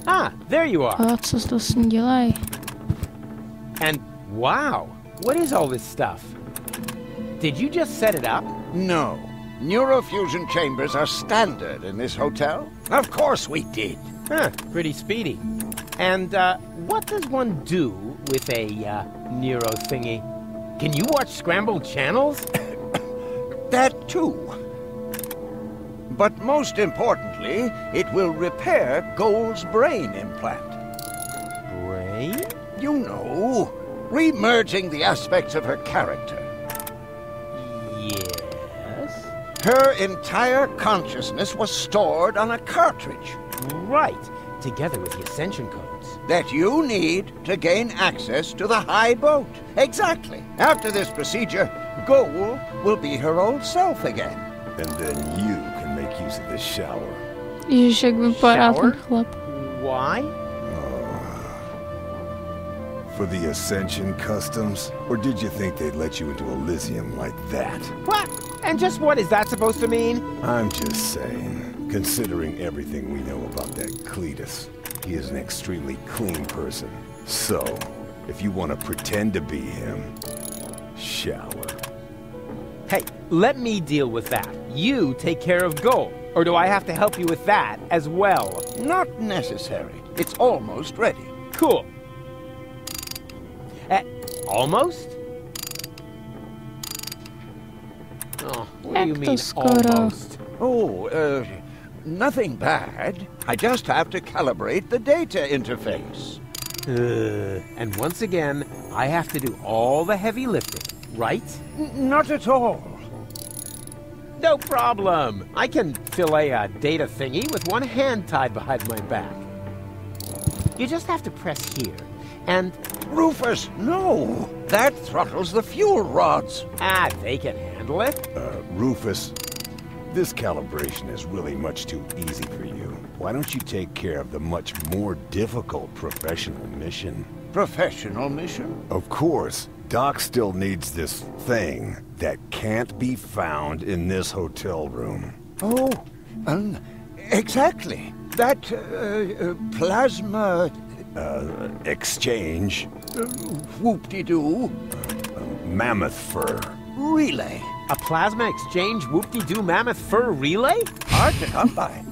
Ah, there you are. A co to s ní dělají? And wow, what is all this stuff? Did you just set it up? No. Neurofusion chambers are standard in this hotel. Of course we did. Huh, pretty speedy. And what does one do with a neuro thingy? Can you watch scrambled channels? That too. But most importantly, it will repair Gold's brain implant. Brain? You know, re-merging the aspects of her character. Yes. Her entire consciousness was stored on a cartridge. Right, together with the ascension codes. That you need to gain access to the high boat. Exactly. After this procedure, Gold will be her old self again. And then you can make use of this shower. Ježiš, jak vypadá ten Shower? chlap. Why? For the Ascension customs? Or did you think they'd let you into Elysium like that? What? And just what is that supposed to mean? I'm just saying, considering everything we know about that Cletus, he is an extremely clean person. So, if you want to pretend to be him, shower. Hey, let me deal with that. You take care of Gold. Or do I have to help you with that as well? Not necessary. It's almost ready. Cool. Almost? Oh, what do you Jak to mean, skoro? almost? Oh, nothing bad. I just have to calibrate the data interface. And once again, I have to do all the heavy lifting, right? Not at all. No problem. I can fillet a data thingy with one hand tied behind my back. You just have to press here, and... Rufus, no! That throttles the fuel rods. they can handle it. Rufus, this calibration is really much too easy for you. Why don't you take care of the much more difficult professional mission? Professional mission? Of course, Doc still needs this thing that can't be found in this hotel room. Oh, exactly. That, plasma... Exchange. Whoop-dee-doo. Mammoth-fur. Relay. A plasma exchange whoop-dee-doo Mammoth-fur relay? Hard to come by.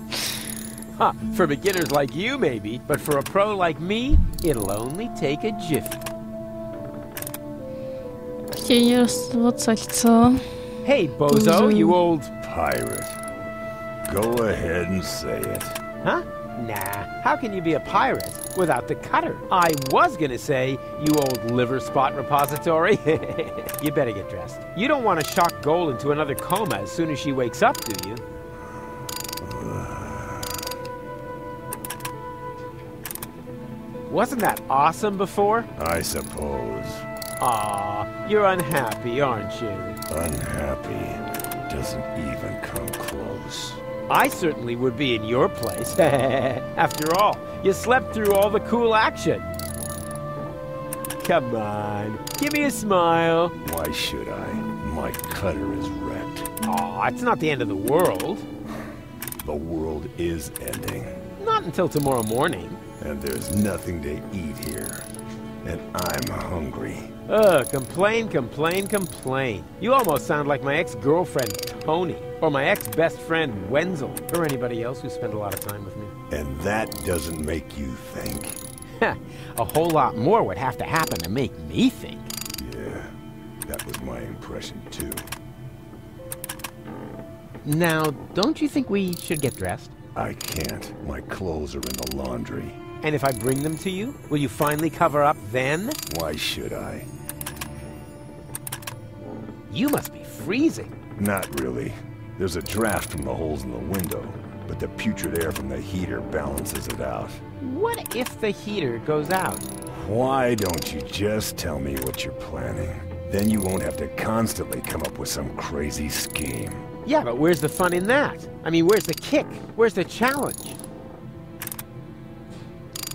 Huh, for beginners like you, maybe. But for a pro like me, it'll only take a jiffy. Chtějí mě dostat odsaď, co? Hey, bozo, you old... Pirate. Go ahead and say it. Huh? Nah, how can you be a pirate without the cutter? I was gonna say, you old liver spot repository. You better get dressed. You don't want to shock Gold into another coma as soon as she wakes up, do you? Wasn't that awesome before? I suppose. Aw, you're unhappy, aren't you? Unhappy doesn't even come close. I certainly would be in your place. After all, you slept through all the cool action. Come on, give me a smile. Why should I? My cutter is wrecked. Aw, it's not the end of the world. The world is ending. Not until tomorrow morning. And there's nothing to eat here. And I'm hungry. Ugh, complain, complain, complain. You almost sound like my ex-girlfriend, Tony. Or my ex-best friend, Wenzel. Or anybody else who spent a lot of time with me. And that doesn't make you think. A whole lot more would have to happen to make me think. Yeah, that was my impression too. Now, don't you think we should get dressed? I can't. My clothes are in the laundry. And if I bring them to you, will you finally cover up then? Why should I? You must be freezing. Not really. There's a draft from the holes in the window, but the putrid air from the heater balances it out. What if the heater goes out? Why don't you just tell me what you're planning? Then you won't have to constantly come up with some crazy scheme. Yeah, but where's the fun in that? I mean, where's the kick? Where's the challenge?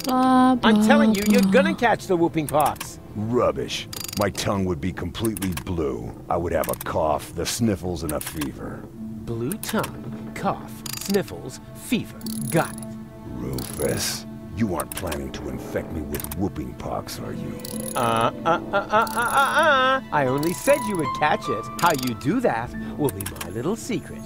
Blah, blah, I'm telling you, you're blah. gonna catch the whooping pox. Rubbish. My tongue would be completely blue. I would have a cough, the sniffles, and a fever. Blue tongue, cough, sniffles, fever. Got it. Rufus, You aren't planning to infect me with whooping pox, are you? I only said you would catch it. How you do that will be my little secret.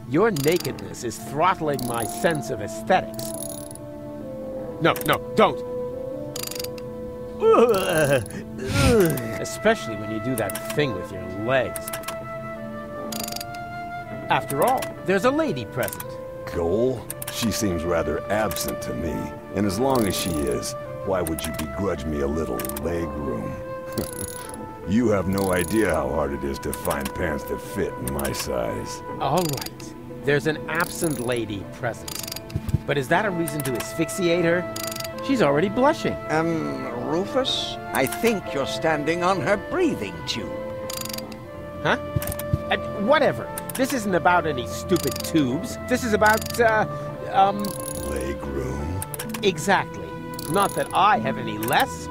Your nakedness is throttling my sense of aesthetics. No, don't! Especially when you do that thing with your legs. After all, there's a lady present. Goal? She seems rather absent to me. And as long as she is, why would you begrudge me a little leg room? You have no idea how hard it is to find pants that fit in my size. All right. There's an absent lady present. But is that a reason to asphyxiate her? She's already blushing. Rufus? I think you're standing on her breathing tube. Huh? Whatever. This isn't about any stupid tubes. This is about, Leg room? Exactly. Not that I have any less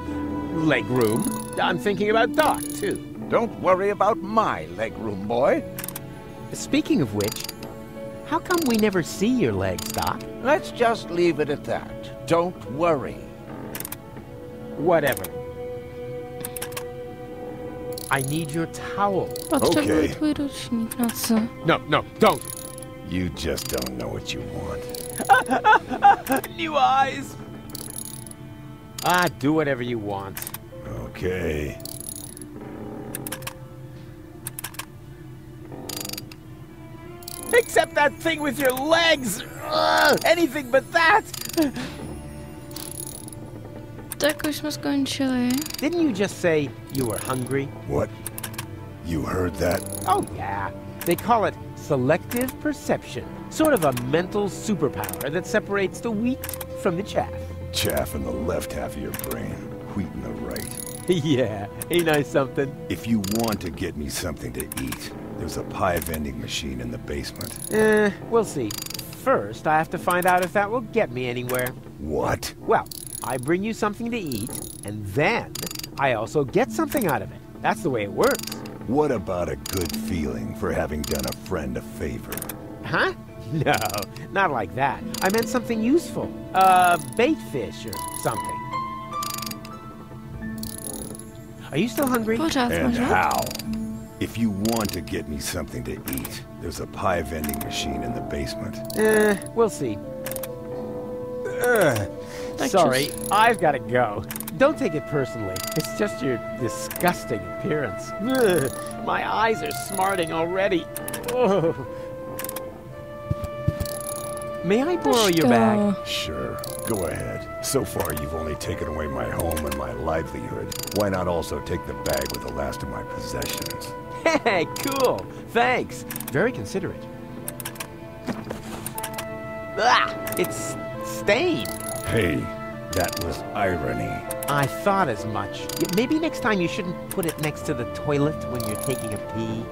leg room. I'm thinking about Doc, too. Don't worry about my leg room, boy. Speaking of which, how come we never see your legs, Doc? Let's just leave it at that. Don't worry. Whatever. I need your towel. Potřebuji tvůj ručník, na co? No, don't. You just don't know what you want. New eyes. Do whatever you want. Okay. Except that thing with your legs. Anything but that. Tak už jsme skončili. Didn't you just say you were hungry? What? You heard that? Oh, yeah. They call it selective perception. Sort of a mental superpower that separates the wheat from the chaff. Chaff in the left half of your brain, wheat in the right. Yeah, ain't I something? If you want to get me something to eat, there's a pie vending machine in the basement. We'll see. First, I have to find out if that will get me anywhere. What? Well, I bring you something to eat, and then I also get something out of it. That's the way it works. What about a good feeling for having done a friend a favor? Huh? No, not like that. I meant something useful. Bait fish or something. Are you still hungry? Pořád And možná? how? If you want to get me something to eat, there's a pie vending machine in the basement. We'll see. Tak Sorry, I've got to go. Don't take it personally. It's just your disgusting appearance. Ugh, my eyes are smarting already. Oh. May I borrow your bag? Sure, go ahead. So far, you've only taken away my home and my livelihood. Why not also take the bag with the last of my possessions? Hey, cool. Thanks. Very considerate. It's stained. Hey, that was irony. I thought as much. Maybe next time you shouldn't put it next to the toilet when you're taking a pee.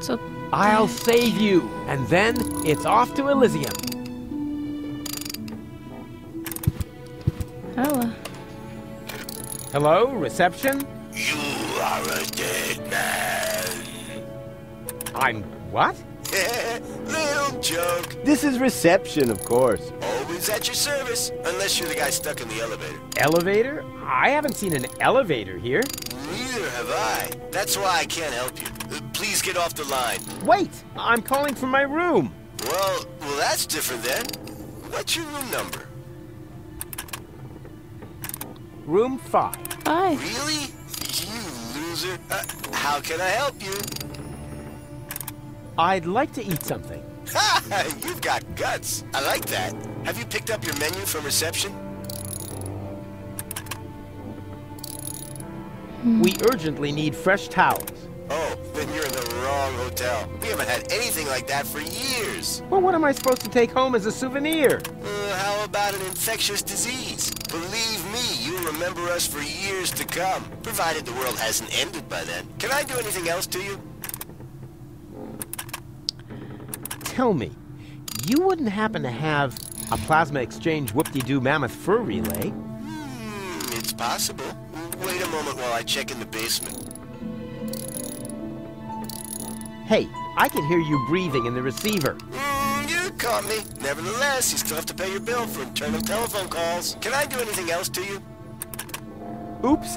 Co? I'll save you, and then it's off to Elysium. Hele. Hello, reception? You are a dead man. I'm what? Little joke. This is reception, of course. Always at your service, unless you're the guy stuck in the elevator. Elevator? I haven't seen an elevator here. Neither have I. That's why I can't help you. Please get off the line. Wait, I'm calling from my room. Well, that's different then. What's your room number? Room 5. Aj. Really? You loser. How can I help you? I'd like to eat something. Ha! You've got guts. I like that. Have you picked up your menu from reception? We urgently need fresh towels. Oh, then you're in the wrong hotel. We haven't had anything like that for years. Well, what am I supposed to take home as a souvenir? How about an infectious disease? Believe me, you'll remember us for years to come, provided the world hasn't ended by then. Can I do anything else to you? Tell me, you wouldn't happen to have a plasma exchange Whoop-dee-doo Mammoth-fur relay? It's possible. Wait a moment while I check in the basement. Hey, I can hear you breathing in the receiver. You caught me. Nevertheless, you still have to pay your bill for internal telephone calls. Can I do anything else to you? Oops.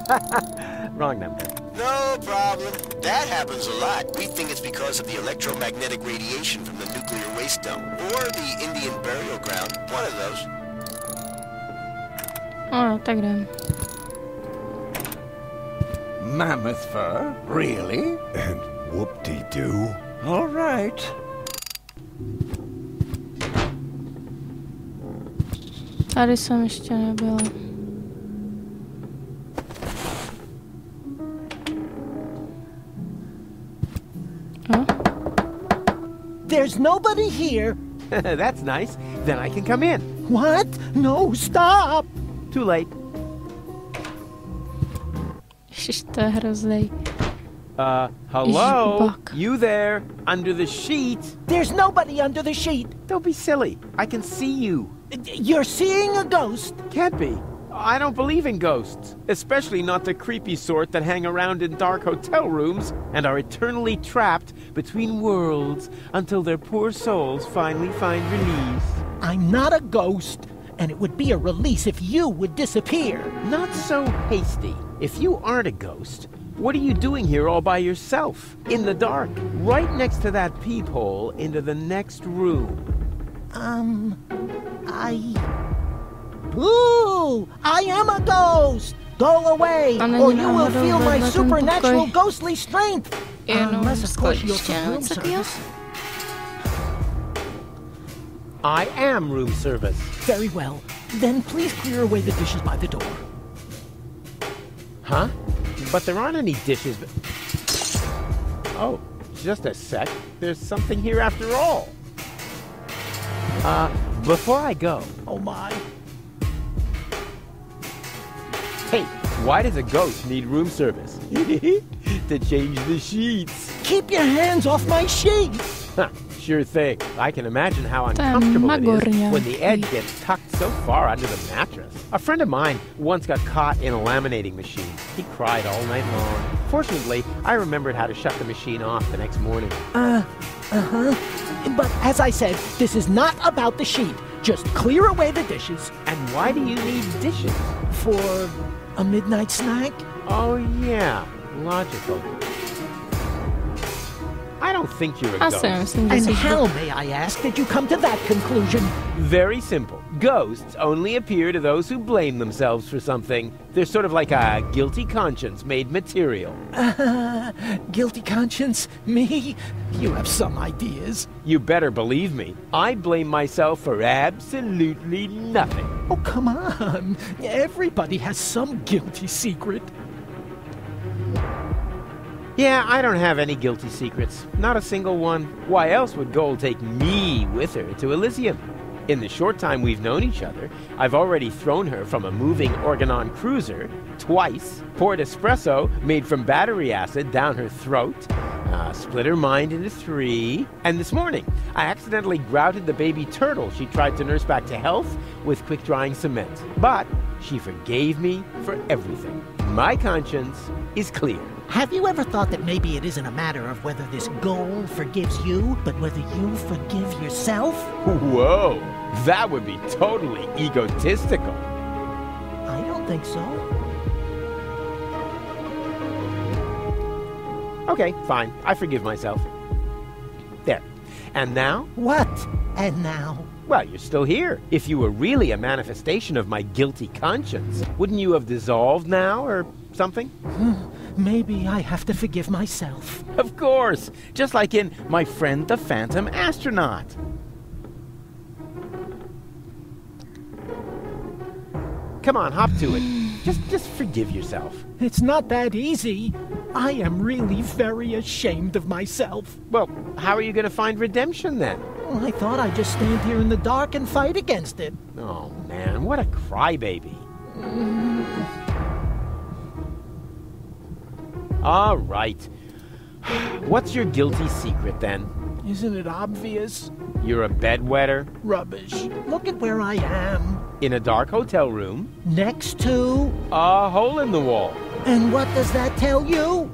Wrong number. No problem. That happens a lot. We think it's because of the electromagnetic radiation from the nuclear waste dump. Or the Indian burial ground. One of those. Ano, tak jdem. Mammoth-fur? Really? And whoop-dee-doo. All right. Tady jsem ještě nebyla. There's nobody here. That's nice. Then I can come in. What? No, stop. Too late. Ježiš, to je hrozný. Hello? Buck. You there? Under the sheet? There's nobody under the sheet. Don't be silly. I can see you. You're seeing a ghost. Can't be. I don't believe in ghosts. Especially not the creepy sort that hang around in dark hotel rooms and are eternally trapped between worlds until their poor souls finally find release. I'm not a ghost, and it would be a release if you would disappear. Not so hasty. If you aren't a ghost, what are you doing here all by yourself? In the dark, right next to that peephole into the next room. Ooh, I am a ghost. Go away, or you will feel my supernatural ghostly strength. Unless, of course, you're from room service. I am room service. Very well. Then please clear away the dishes by the door. Huh? But there aren't any dishes. Oh, just a sec. There's something here after all. Before I go. Oh my. Hey, why does a ghost need room service? To change the sheets. Keep your hands off my sheets. Huh, sure thing. I can imagine how uncomfortable it is when the edge gets tucked so far under the mattress. A friend of mine once got caught in a laminating machine. He cried all night long. Fortunately, I remembered how to shut the machine off the next morning. But as I said, this is not about the sheet. Just clear away the dishes. And why do you need dishes? For a midnight snack? Oh, yeah. Logical. I don't think you're a ghost. And how, may I ask, did you come to that conclusion? Very simple. Ghosts only appear to those who blame themselves for something. They're sort of like a guilty conscience made material. Guilty conscience? Me? You have some ideas. You better believe me. I blame myself for absolutely nothing. Oh, come on. Everybody has some guilty secret. Yeah, I don't have any guilty secrets. Not a single one. Why else would Gold take me with her to Elysium? In the short time we've known each other, I've already thrown her from a moving Organon cruiser twice, poured espresso made from battery acid down her throat, split her mind into 3, and this morning I accidentally grouted the baby turtle she tried to nurse back to health with quick-drying cement. But she forgave me for everything. My conscience is clear. Have you ever thought that maybe it isn't a matter of whether this goal forgives you, but whether you forgive yourself? Whoa, that would be totally egotistical. I don't think so. Okay, fine. I forgive myself. There. And now? What? And now? Well, you're still here. If you were really a manifestation of my guilty conscience, wouldn't you have dissolved now or something? Maybe I have to forgive myself. Of course. Just like in My Friend the Phantom Astronaut. Come on, hop to it. Just forgive yourself. It's not that easy. I am really very ashamed of myself. Well, how are you going to find redemption then? Well, I thought I'd just stand here in the dark and fight against it. Oh, man, what a crybaby. All right. What's your guilty secret then? Isn't it obvious? You're a bedwetter? Rubbish. Look at where I am. In a dark hotel room? Next to... A hole in the wall. And what does that tell you?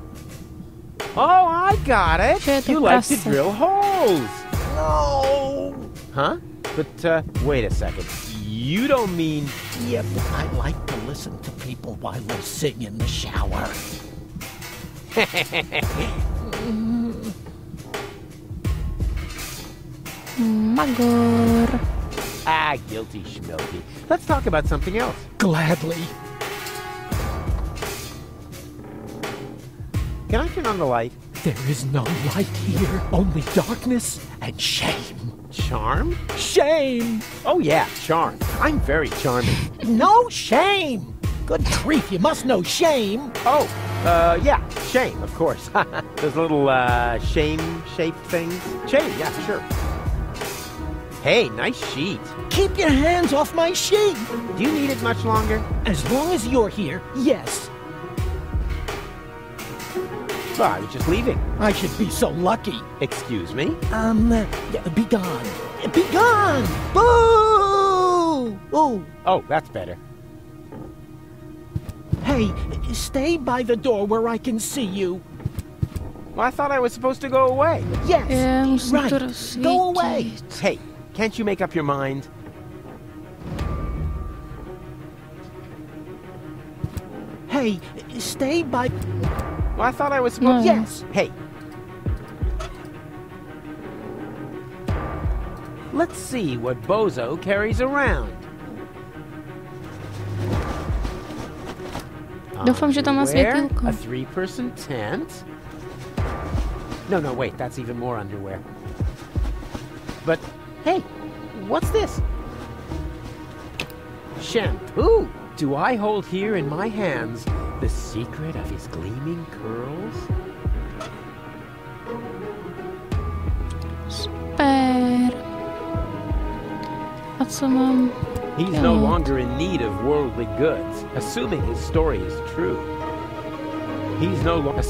Oh, I got it. You like to drill holes. No. Huh? But, wait a second. You don't mean... Yep, I like to listen to people while they sing in the shower. Magor. Ah, guilty schmilty. Let's talk about something else. Gladly. Can I turn on the light? There is no light here, only darkness and shame. Charm? Shame! Oh yeah, charm. I'm very charming. No shame! Good grief, you must know shame. Oh, yeah, shame, of course. Those little, shame-shaped things. Shame, yeah, sure. Hey, nice sheet. Keep your hands off my sheet! Do you need it much longer? As long as you're here, yes. Well, I was just leaving. I should be so lucky. Excuse me? Be gone. Be gone! Boo! Ooh. Oh, that's better. Hey, stay by the door where I can see you. Well, I thought I was supposed to go away. Yes, right. Go away. Hey, can't you make up your mind? Hey, stay by... Well, I thought I was supposed to... Yes. Hey. Let's see what Bozo carries around. Doufám, že tam má světýlko. A 3-person tent? No, wait, that's even more underwear. But, hey, what's this? Shampoo! Do I hold here in my hands the secret of his gleaming curls? Super. A co mám? He's no longer in need of worldly goods, assuming his story is true. He's no longer...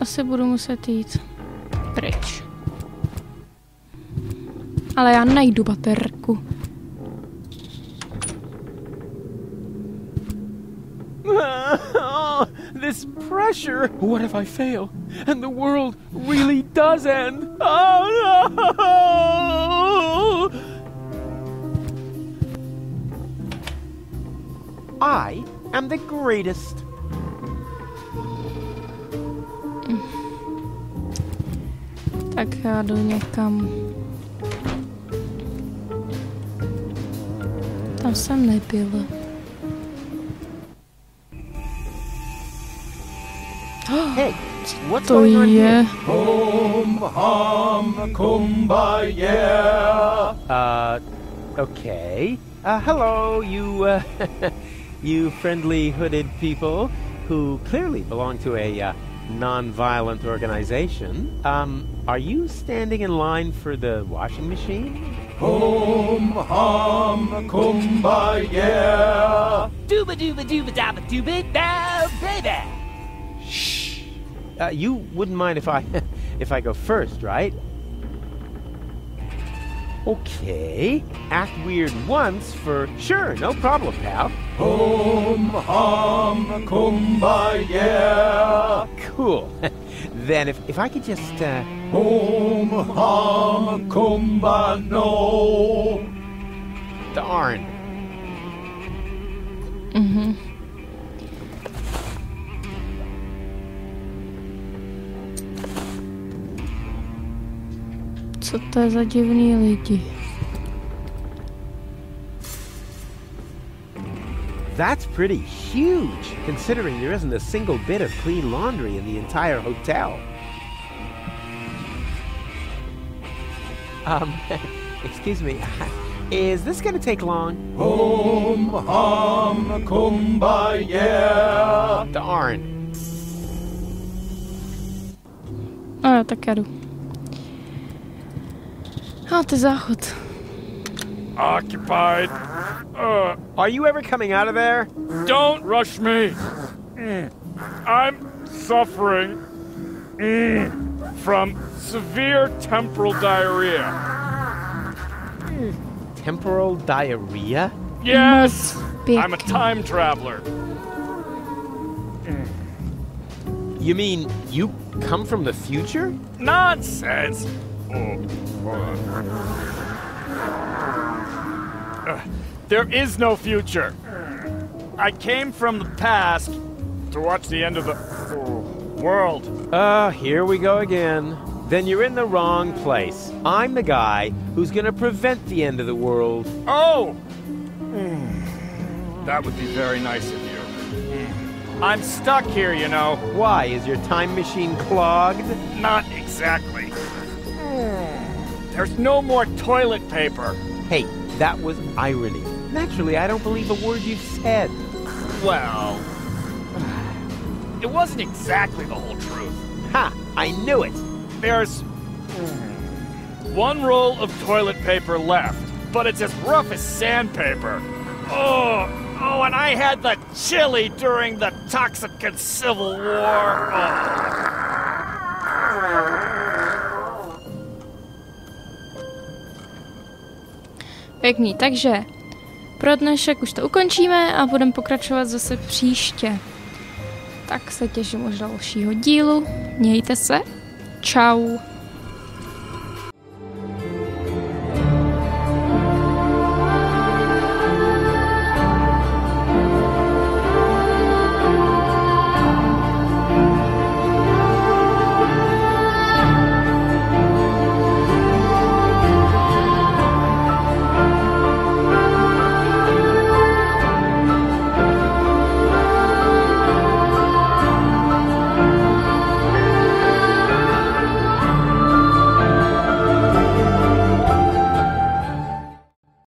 Asi budu muset jít pryč. Ale já najdu baterku. This pressure! What if I fail and the world really does end? Oh no! I am the greatest. Tak já jdu někam. Tam jsem nebyla. Hey, what's going on here? Kumbaya. Okay. Hello, you, you friendly hooded people who clearly belong to a, non-violent organization. Are you standing in line for the washing machine? Kumbaya. Dooba dooba dooba dabba dooba da baby. Shh. You wouldn't mind if I if I go first, right? Okay. Act weird once for sure, no problem, pal. Kumbaya. Cool. Then if I could just Kumbano. Darn. Co to je za divný lidi? That's pretty huge, considering there isn't a single bit of clean laundry in the entire hotel. Excuse me, is this gonna take long? Kumbaya. Darn. Tak já jdu. Ty záchod. Occupied. Are you ever coming out of there? Don't rush me. I'm suffering from severe temporal diarrhea. Temporal diarrhea? Yes! I'm a time traveler. You mean you come from the future? Nonsense! There is no future. I came from the past to watch the end of the world. Here we go again. Then you're in the wrong place. I'm the guy who's gonna prevent the end of the world. Oh! That would be very nice of you. I'm stuck here, you know. Why? Is your time machine clogged? Not exactly. There's no more toilet paper. Hey, that was irony. Naturally, I don't believe a word you've said. Well, it wasn't exactly the whole truth. Ha! I knew it! There's one roll of toilet paper left, but it's as rough as sandpaper. Oh, and I had the chili during the Toxican Civil War. Pěkný, takže pro dnešek už to ukončíme a budeme pokračovat zase příště. Tak se těším už dalšího dílu. Mějte se. Čau.